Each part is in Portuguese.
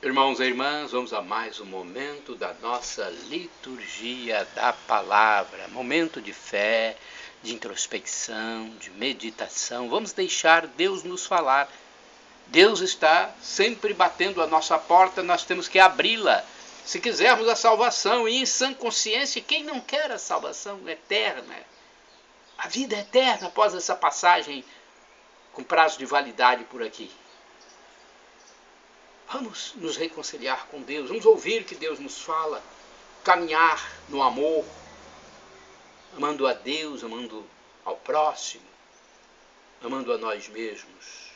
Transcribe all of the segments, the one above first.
Irmãos e irmãs, vamos a mais um momento da nossa liturgia da palavra, momento de fé, de introspecção, de meditação. Vamos deixar Deus nos falar. Deus está sempre batendo a nossa porta, nós temos que abri-la. Se quisermos a salvação, e em sã consciência, quem não quer a salvação eterna? A vida eterna após essa passagem com prazo de validade por aqui. Vamos nos reconciliar com Deus, vamos ouvir o que Deus nos fala, caminhar no amor, amando a Deus, amando ao próximo, amando a nós mesmos.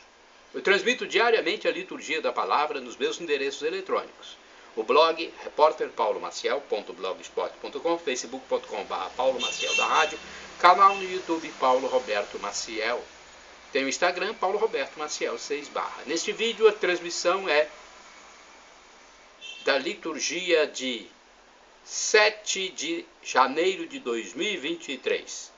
Eu transmito diariamente a liturgia da palavra nos meus endereços eletrônicos. O blog repórterpaulomaciel.blogspot.com, facebook.com/Paulo Maciel da Rádio, canal no YouTube Paulo Roberto Maciel. Tem o Instagram Paulo Roberto Maciel 6 barra. Neste vídeo a transmissão é da liturgia de 7 de janeiro de 2023.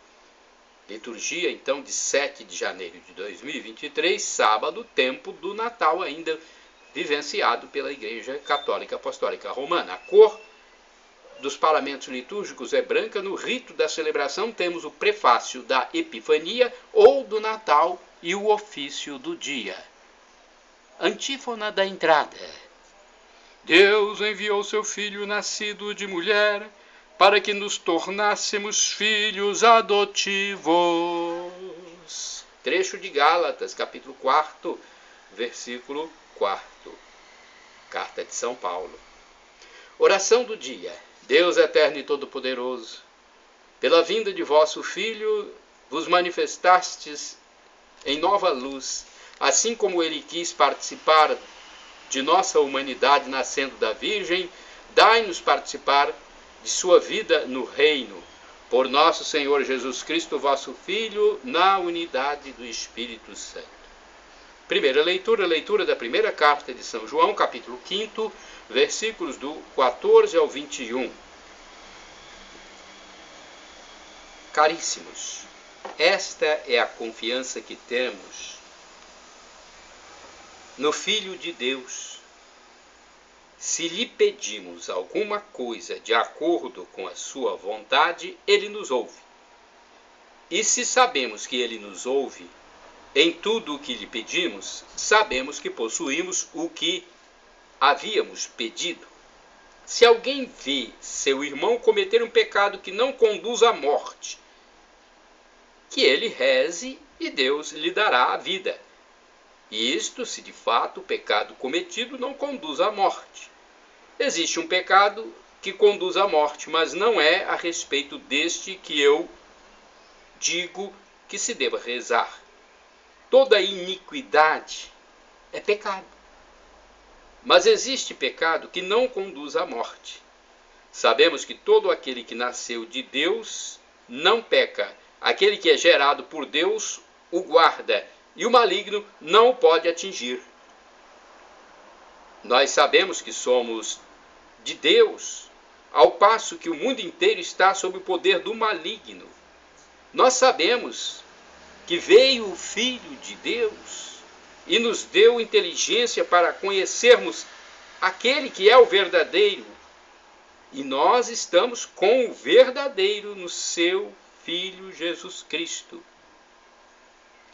Liturgia, então, de 7 de janeiro de 2023, sábado, tempo do Natal, ainda vivenciado pela Igreja Católica Apostólica Romana. A cor dos paramentos litúrgicos é branca. No rito da celebração temos o prefácio da Epifania ou do Natal e o ofício do dia. Antífona da entrada. Deus enviou seu Filho nascido de mulher para que nos tornássemos filhos adotivos. Trecho de Gálatas, capítulo 4, versículo 4. Carta de São Paulo. Oração do dia. Deus eterno e todo-poderoso, pela vinda de vosso Filho, vos manifestastes em nova luz, assim como ele quis participar de nossa humanidade nascendo da Virgem, dai-nos participar de sua vida no reino, por nosso Senhor Jesus Cristo, vosso Filho, na unidade do Espírito Santo. Primeira leitura, leitura da primeira carta de São João, capítulo 5, versículos do 14 ao 21. Caríssimos, esta é a confiança que temos no Filho de Deus. Se lhe pedimos alguma coisa de acordo com a sua vontade, ele nos ouve. E se sabemos que ele nos ouve, em tudo o que lhe pedimos, sabemos que possuímos o que havíamos pedido. Se alguém vê seu irmão cometer um pecado que não conduz à morte, que ele reze e Deus lhe dará a vida. Isto se de fato o pecado cometido não conduz à morte. Existe um pecado que conduz à morte, mas não é a respeito deste que eu digo que se deva rezar. Toda iniquidade é pecado. Mas existe pecado que não conduz à morte. Sabemos que todo aquele que nasceu de Deus não peca. Aquele que é gerado por Deus o guarda, e o maligno não o pode atingir. Nós sabemos que somos de Deus, ao passo que o mundo inteiro está sob o poder do maligno. Nós sabemos que veio o Filho de Deus e nos deu inteligência para conhecermos aquele que é o verdadeiro. E nós estamos com o verdadeiro no seu Filho Jesus Cristo.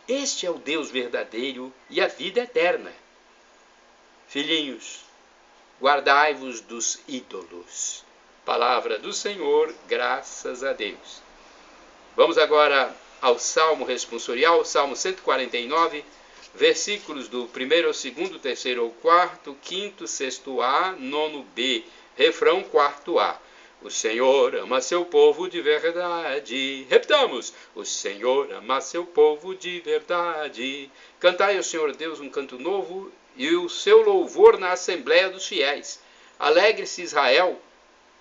Este é o Deus verdadeiro e a vida eterna. Filhinhos, guardai-vos dos ídolos. Palavra do Senhor, graças a Deus. Vamos agora ao Salmo responsorial, Salmo 149, versículos do 1º ao 2º, 3º ao 4º, 5º, 6º A, 9º B, refrão 4º A. O Senhor ama seu povo de verdade. Repitamos. O Senhor ama seu povo de verdade. Cantai ao Senhor Deus um canto novo e o seu louvor na Assembleia dos Fiéis. Alegre-se Israel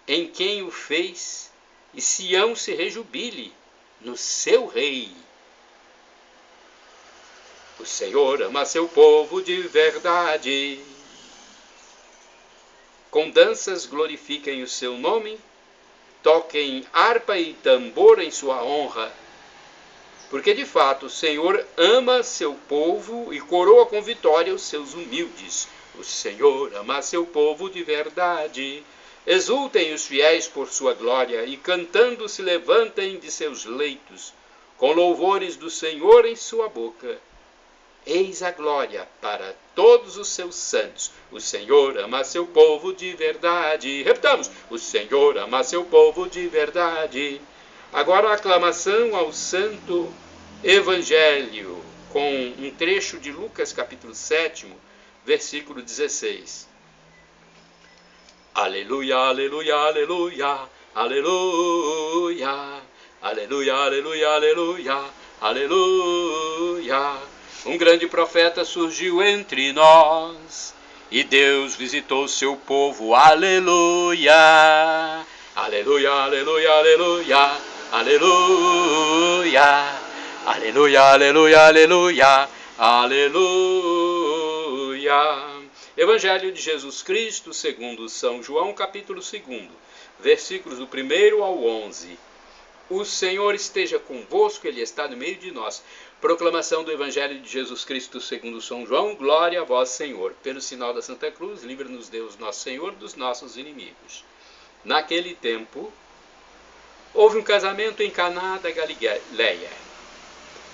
em quem o fez, e Sião se rejubile no seu rei. O Senhor ama seu povo de verdade. Com danças glorifiquem o seu nome, toquem harpa e tambor em sua honra, porque de fato o Senhor ama seu povo e coroa com vitória os seus humildes. O Senhor ama seu povo de verdade. Exultem os fiéis por sua glória e cantando se levantem de seus leitos, com louvores do Senhor em sua boca. Eis a glória para todos os seus santos. O Senhor ama seu povo de verdade. Repitamos: o Senhor ama seu povo de verdade. Agora a aclamação ao Santo Evangelho, com um trecho de Lucas capítulo 7, versículo 16. Aleluia, aleluia, aleluia, aleluia, aleluia, aleluia, aleluia, aleluia. Um grande profeta surgiu entre nós, e Deus visitou seu povo, aleluia. Aleluia, aleluia, aleluia, aleluia. Aleluia, aleluia, aleluia, aleluia. Evangelho de Jesus Cristo, segundo São João, capítulo 2, versículos do 1 ao 11. O Senhor esteja convosco, Ele está no meio de nós. Proclamação do Evangelho de Jesus Cristo segundo São João. Glória a vós, Senhor. Pelo sinal da Santa Cruz, livra-nos Deus, nosso Senhor, dos nossos inimigos. Naquele tempo, houve um casamento em Caná da Galileia.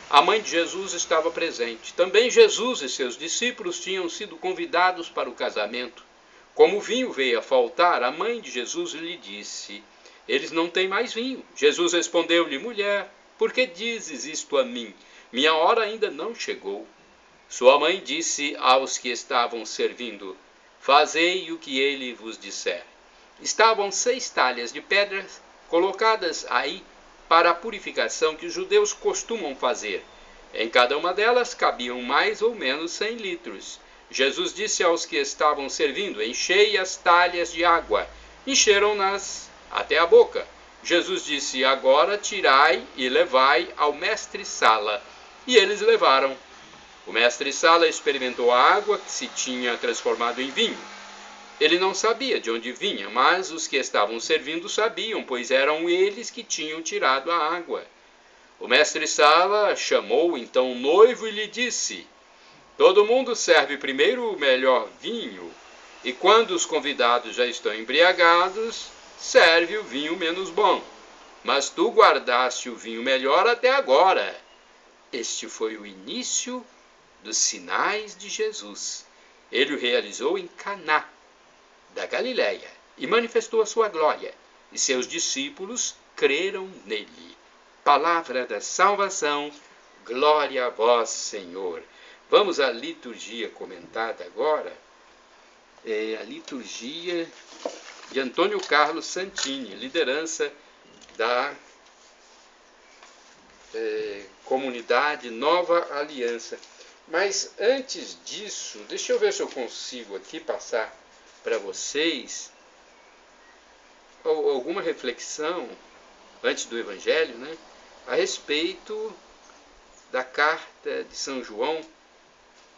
A mãe de Jesus estava presente. Também Jesus e seus discípulos tinham sido convidados para o casamento. Como o vinho veio a faltar, a mãe de Jesus lhe disse: eles não têm mais vinho. Jesus respondeu-lhe: mulher, por que dizes isto a mim? Minha hora ainda não chegou. Sua mãe disse aos que estavam servindo: fazei o que ele vos disser. Estavam 6 talhas de pedras colocadas aí para a purificação que os judeus costumam fazer. Em cada uma delas cabiam mais ou menos 100 litros. Jesus disse aos que estavam servindo: enchei as talhas de água. Encheram-nas até a boca. Jesus disse: agora tirai e levai ao mestre-sala. E eles levaram. O mestre-sala experimentou a água que se tinha transformado em vinho. Ele não sabia de onde vinha, mas os que estavam servindo sabiam, pois eram eles que tinham tirado a água. O mestre-sala chamou então o noivo e lhe disse: todo mundo serve primeiro o melhor vinho, e quando os convidados já estão embriagados, serve o vinho menos bom. Mas tu guardaste o vinho melhor até agora. Este foi o início dos sinais de Jesus. Ele o realizou em Caná da Galileia e manifestou a sua glória, e seus discípulos creram nele. Palavra da salvação, glória a vós, Senhor. Vamos à liturgia comentada agora. A liturgia de Antônio Carlos Santini, liderança da comunidade Nova Aliança. Mas antes disso, deixa eu ver se eu consigo aqui passar para vocês alguma reflexão antes do Evangelho, né, a respeito da carta de São João,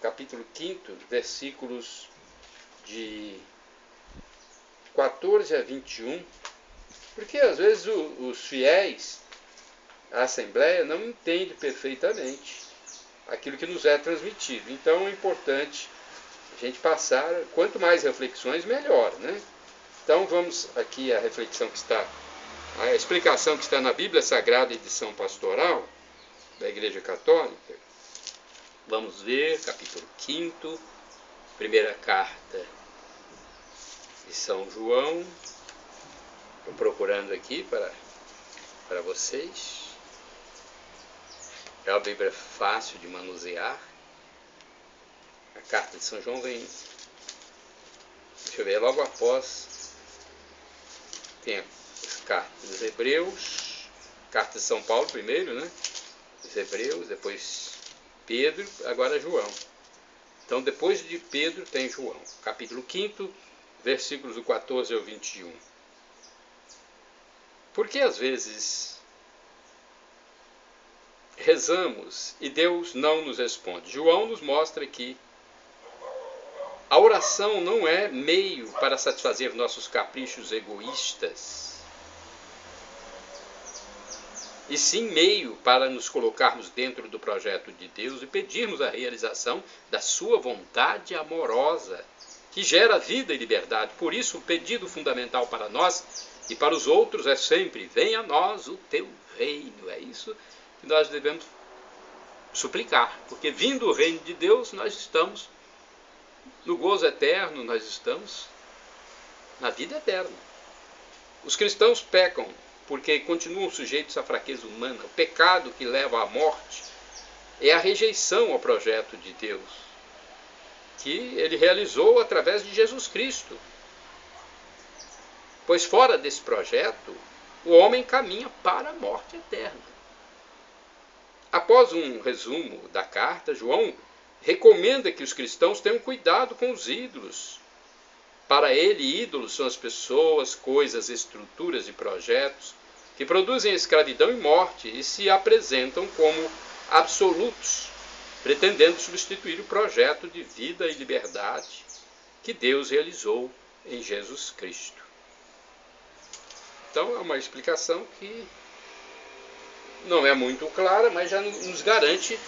capítulo 5, versículos de 14 a 21, porque às vezes os fiéis, a Assembleia, não entendem perfeitamente aquilo que nos é transmitido. Então é importante a gente passar, quanto mais reflexões, melhor, né? Então vamos aqui à reflexão que está, a explicação que está na Bíblia Sagrada, edição pastoral da Igreja Católica. Vamos ver, capítulo 5, primeira carta de São João. Estou procurando aqui para vocês. É uma Bíblia fácil de manusear. A carta de São João vem, deixa eu ver, logo após tem as cartas dos Hebreus, carta de São Paulo primeiro, né? Os Hebreus, depois Pedro, agora João. Então depois de Pedro tem João, capítulo 5, versículos do 14 ao 21. Porque às vezes rezamos e Deus não nos responde. João nos mostra que a oração não é meio para satisfazer nossos caprichos egoístas, e sim meio para nos colocarmos dentro do projeto de Deus e pedirmos a realização da sua vontade amorosa que gera vida e liberdade. Por isso, o pedido fundamental para nós e para os outros é sempre: venha a nós o teu reino. É isso que nós devemos suplicar, porque vindo o reino de Deus, nós estamos no gozo eterno, nós estamos na vida eterna. Os cristãos pecam porque continuam sujeitos à fraqueza humana. O pecado que leva à morte é a rejeição ao projeto de Deus, que ele realizou através de Jesus Cristo. Pois fora desse projeto, o homem caminha para a morte eterna. Após um resumo da carta, João recomenda que os cristãos tenham cuidado com os ídolos. Para ele, ídolos são as pessoas, coisas, estruturas e projetos que produzem escravidão e morte e se apresentam como absolutos, pretendendo substituir o projeto de vida e liberdade que Deus realizou em Jesus Cristo. Então é uma explicação que não é muito clara, mas já nos garante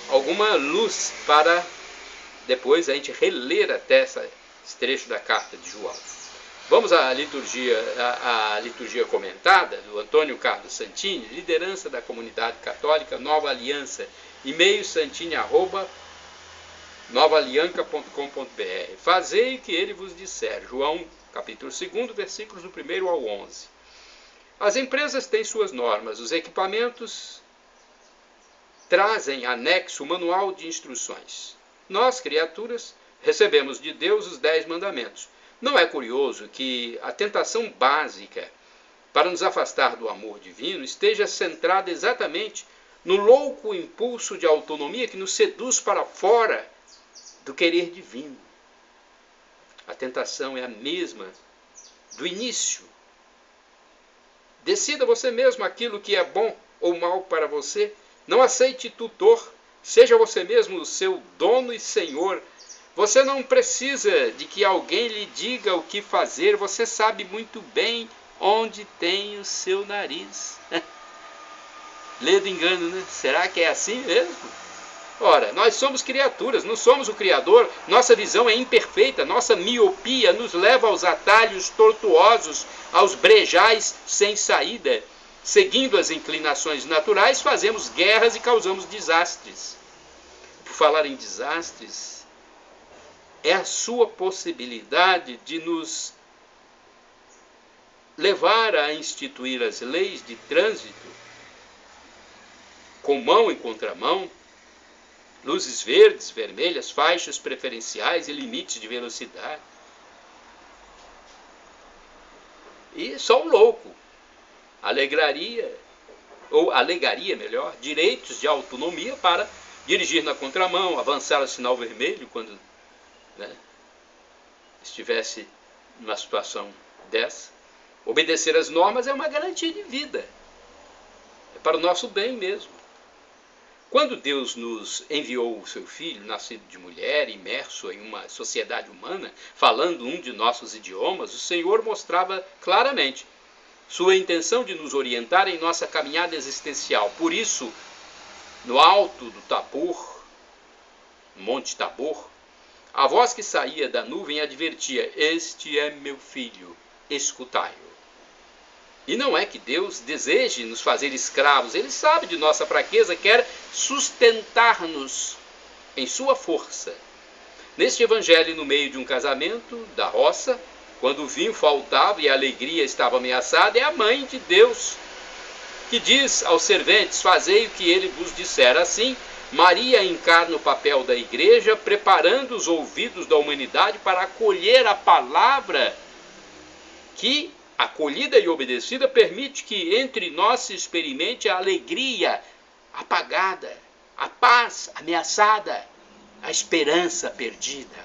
alguma luz para depois a gente reler até esse trecho da carta de João. Vamos à liturgia comentada do Antônio Carlos Santini, liderança da comunidade católica Nova Aliança, e-mail santini@novaalianca.com.br. Fazei o que ele vos disser. João, capítulo 2, versículos do 1 ao 11. As empresas têm suas normas, os equipamentos trazem anexo o manual de instruções. Nós, criaturas, recebemos de Deus os 10 mandamentos. Não é curioso que a tentação básica para nos afastar do amor divino esteja centrada exatamente no louco impulso de autonomia que nos seduz para fora do querer divino. A tentação é a mesma do início. Decida você mesmo aquilo que é bom ou mal para você. Não aceite tutor. Seja você mesmo o seu dono e senhor. Você não precisa de que alguém lhe diga o que fazer. Você sabe muito bem onde tem o seu nariz. Lê do engano, né? Será que é assim mesmo? Ora, nós somos criaturas, não somos o Criador. Nossa visão é imperfeita. Nossa miopia nos leva aos atalhos tortuosos, aos brejais sem saída. Seguindo as inclinações naturais, fazemos guerras e causamos desastres. Por falar em desastres, é a sua possibilidade de nos levar a instituir as leis de trânsito com mão e contramão, luzes verdes, vermelhas, faixas preferenciais e limites de velocidade. E só um louco alegaria direitos de autonomia para dirigir na contramão, avançar ao sinal vermelho quando estivesse numa situação dessa. Obedecer às normas é uma garantia de vida. É para o nosso bem mesmo. Quando Deus nos enviou o seu Filho, nascido de mulher, imerso em uma sociedade humana, falando um de nossos idiomas, o Senhor mostrava claramente sua intenção de nos orientar em nossa caminhada existencial. Por isso, no alto do Tabor, Monte Tabor, a voz que saía da nuvem advertia: este é meu filho, escutai-o. E não é que Deus deseje nos fazer escravos. Ele sabe de nossa fraqueza, quer sustentar-nos em sua força. Neste evangelho, no meio de um casamento da roça, quando o vinho faltava e a alegria estava ameaçada, é a mãe de Deus que diz aos serventes: fazei o que ele vos disser. Assim, Maria encarna o papel da igreja, preparando os ouvidos da humanidade para acolher a palavra que, acolhida e obedecida, permite que entre nós se experimente a alegria apagada, a paz ameaçada, a esperança perdida.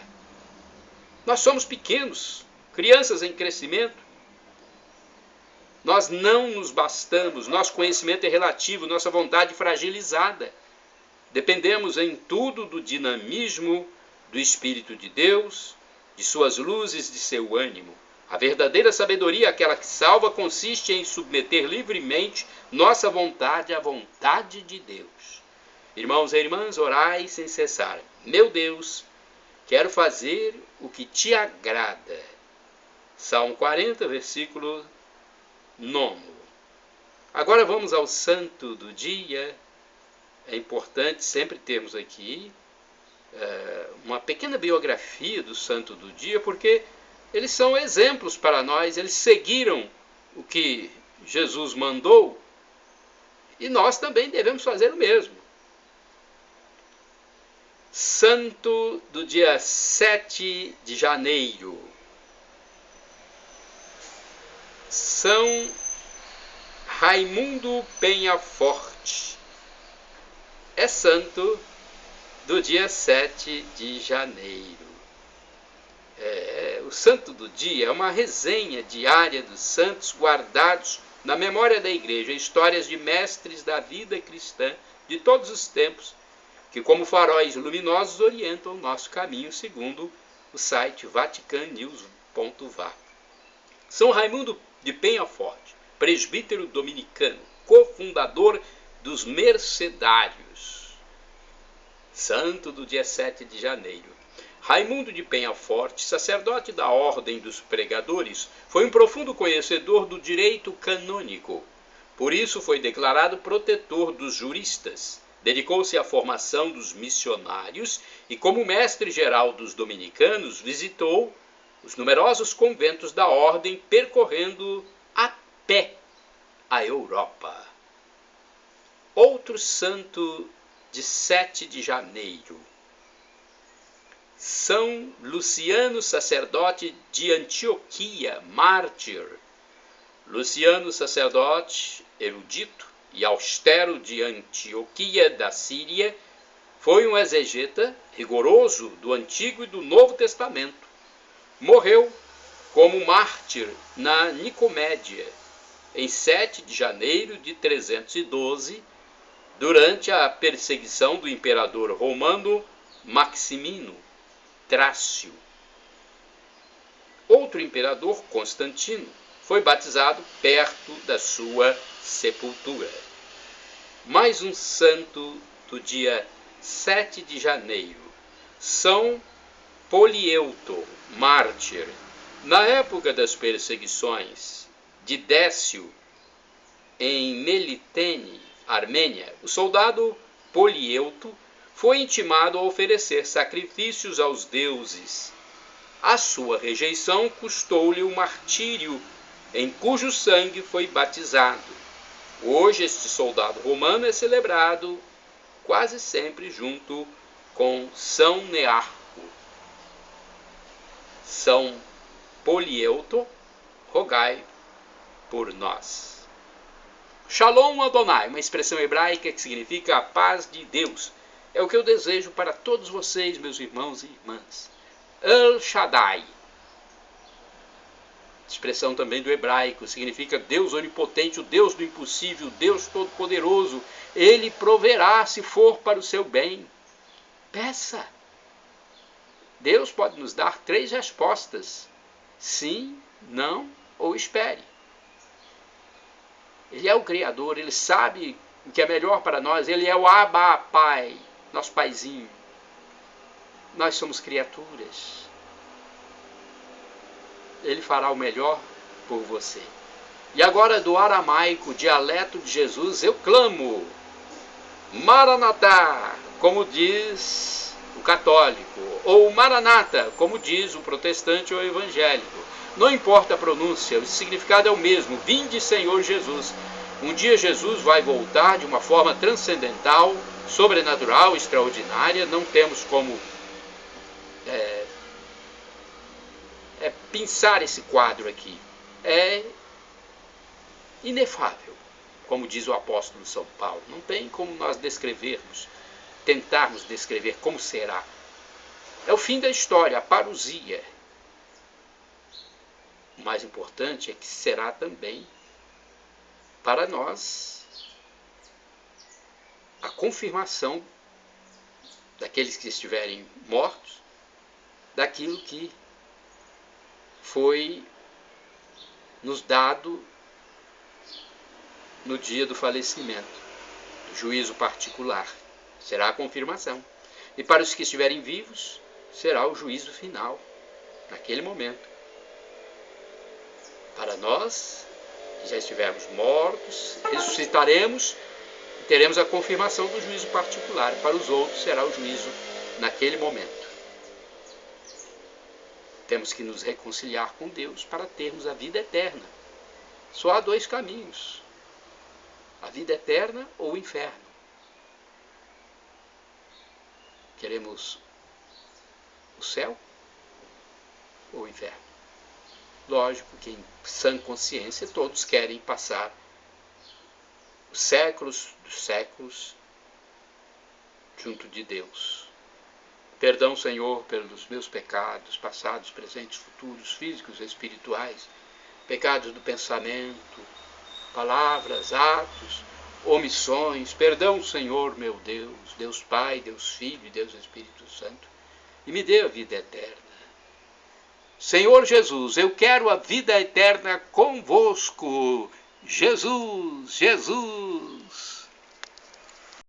Nós somos pequenos, crianças em crescimento. Nós não nos bastamos, nosso conhecimento é relativo, nossa vontade fragilizada. Dependemos em tudo do dinamismo do Espírito de Deus, de suas luzes, de seu ânimo. A verdadeira sabedoria, aquela que salva, consiste em submeter livremente nossa vontade à vontade de Deus. Irmãos e irmãs, orai sem cessar. Meu Deus, quero fazer o que te agrada. Salmo 40, versículo 9. Agora vamos ao santo do dia. É importante sempre termos aqui uma pequena biografia do santo do dia, porque eles são exemplos para nós, eles seguiram o que Jesus mandou e nós também devemos fazer o mesmo. Santo do dia 7 de janeiro. São Raimundo Penhaforte. É santo do dia 7 de janeiro. O santo do dia é uma resenha diária dos santos guardados na memória da Igreja, histórias de mestres da vida cristã de todos os tempos, que como faróis luminosos orientam o nosso caminho, segundo o site vaticannews.va. São Raimundo de Penhaforte, presbítero dominicano, cofundador dos Mercedários. Santo do dia 7 de janeiro. Raimundo de Penhaforte, sacerdote da Ordem dos Pregadores, foi um profundo conhecedor do direito canônico. Por isso foi declarado protetor dos juristas. Dedicou-se à formação dos missionários e, como mestre-geral dos dominicanos, visitou os numerosos conventos da ordem, percorrendo a pé a Europa. Outro santo de 7 de janeiro. São Luciano, sacerdote de Antioquia, mártir. Luciano, sacerdote erudito e austero de Antioquia, da Síria, foi um exegeta rigoroso do Antigo e do Novo Testamento. Morreu como mártir na Nicomédia, em 7 de janeiro de 312, durante a perseguição do imperador romano Maximino Trácio. Outro imperador, Constantino, foi batizado perto da sua sepultura. Mais um santo do dia 7 de janeiro. São Polieuto, mártir. Na época das perseguições de Décio em Melitene, Armênia, o soldado Polieuto foi intimado a oferecer sacrifícios aos deuses. A sua rejeição custou-lhe o martírio, em cujo sangue foi batizado. Hoje este soldado romano é celebrado quase sempre junto com São Nearco. São Polieuto, rogai por nós. Shalom Adonai, uma expressão hebraica que significa a paz de Deus. É o que eu desejo para todos vocês, meus irmãos e irmãs. El Shaddai, expressão também do hebraico, significa Deus onipotente, o Deus do impossível, o Deus todo-poderoso. Ele proverá se for para o seu bem. Peça. Deus pode nos dar 3 respostas: sim, não ou espere. Ele é o Criador, Ele sabe o que é melhor para nós. Ele é o Abba, Pai, nosso paizinho. Nós somos criaturas. Ele fará o melhor por você. E agora, do aramaico, dialeto de Jesus, eu clamo: Maranatá, como diz o católico, ou Maranata, como diz o protestante ou evangélico. Não importa a pronúncia, o significado é o mesmo: vinde, Senhor Jesus. Um dia Jesus vai voltar de uma forma transcendental, sobrenatural, extraordinária. Não temos como pensar esse quadro aqui. É inefável, como diz o apóstolo São Paulo. Não tem como nós descrevermos, tentarmos descrever como será. É o fim da história, a parousia. O mais importante é que será também para nós a confirmação daqueles que estiverem mortos, daquilo que foi nos dado no dia do falecimento, do juízo particular. Será a confirmação. E para os que estiverem vivos, será o juízo final. naquele momento. Para nós, que já estivermos mortos, ressuscitaremos e teremos a confirmação do juízo particular. Para os outros será o juízo naquele momento. Temos que nos reconciliar com Deus para termos a vida eterna. Só há dois caminhos: a vida eterna ou o inferno. Queremos o céu ou o inferno? Lógico que em sã consciência todos querem passar os séculos dos séculos junto de Deus. Perdão, Senhor, pelos meus pecados, passados, presentes, futuros, físicos e espirituais, pecados do pensamento, palavras, atos, omissões. Perdão, Senhor, meu Deus, Deus Pai, Deus Filho e Deus Espírito Santo, e me dê a vida eterna. Senhor Jesus, eu quero a vida eterna convosco. Jesus, Jesus.